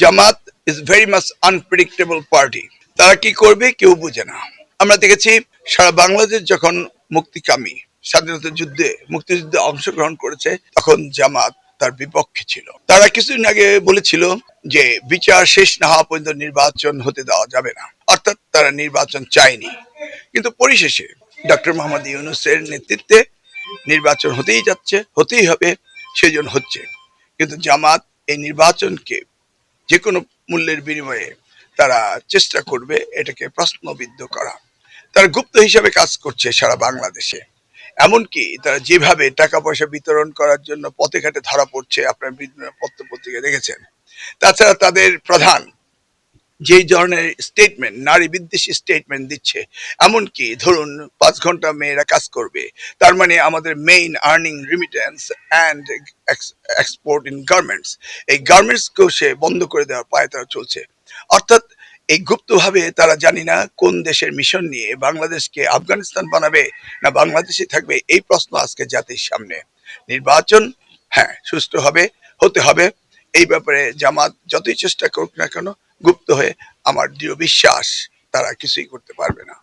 Jamaat is very much unpredictable party. তারা কি করবে কেউ বুঝে না। আমরা দেখেছি সারা বাংলাদেশ যখন মুক্তিকামী স্বাধীনতা যুদ্ধে মুক্তিযুদ্ধে অংশগ্রহণ করেছে তখন জামাত তার বিপক্ষে ছিল। তারা কিছুদিন আগে বলেছিল যে বিচার শেষ না হওয়া পর্যন্ত নির্বাচন হতে দেওয়া যাবে না, অর্থাৎ তারা নির্বাচন চায়নি। কিন্তু পরিশেষে ডক্টর মোহাম্মদ ইউনূসের নেতৃত্বে নির্বাচন হতেই যাচ্ছে, হতেই হবে, সেজন্য হচ্ছে। কিন্তু জামাত এই নির্বাচনকে যে কোনো মূল্যের বিনিময়ে তারা চেষ্টা করবে এটাকে প্রশ্নবিদ্ধ করা। তারা গুপ্ত হিসাবে কাজ করছে সারা বাংলাদেশে। এমনকি তারা যেভাবে টাকা পয়সা বিতরণ করার জন্য পথে ঘাটে ধরা পড়ছে আপনার বিভিন্ন পত্র পত্রিকায় দেখেছেন। তাছাড়া তাদের প্রধান যেই ধরনের স্টেটমেন্ট, নারী বিদ্বেষী স্টেটমেন্ট দিচ্ছে, এমনকি ধরুন 5 ঘন্টা মেয়েরা কাজ করবে, তার মানে আমাদের main earning remittance and export in garments, এই গার্মেন্টসকেও সে বন্ধ করে দেওয়ার পায়ে তারা চলছে। অর্থাৎ এই গুপ্তভাবে তারা জানি না কোন দেশের মিশন নিয়ে বাংলাদেশকে আফগানিস্তান বানাবে না বাংলাদেশে থাকবে, এই প্রশ্ন আজকে জাতির সামনে। নির্বাচন হ্যাঁ সুষ্ঠু হবে, হতে হবে। এই ব্যাপারে জামাত যতই চেষ্টা করুক না কেন গুপ্ত হয়ে আমার দৃঢ় বিশ্বাস তারা কিছুই করতে পারবে না।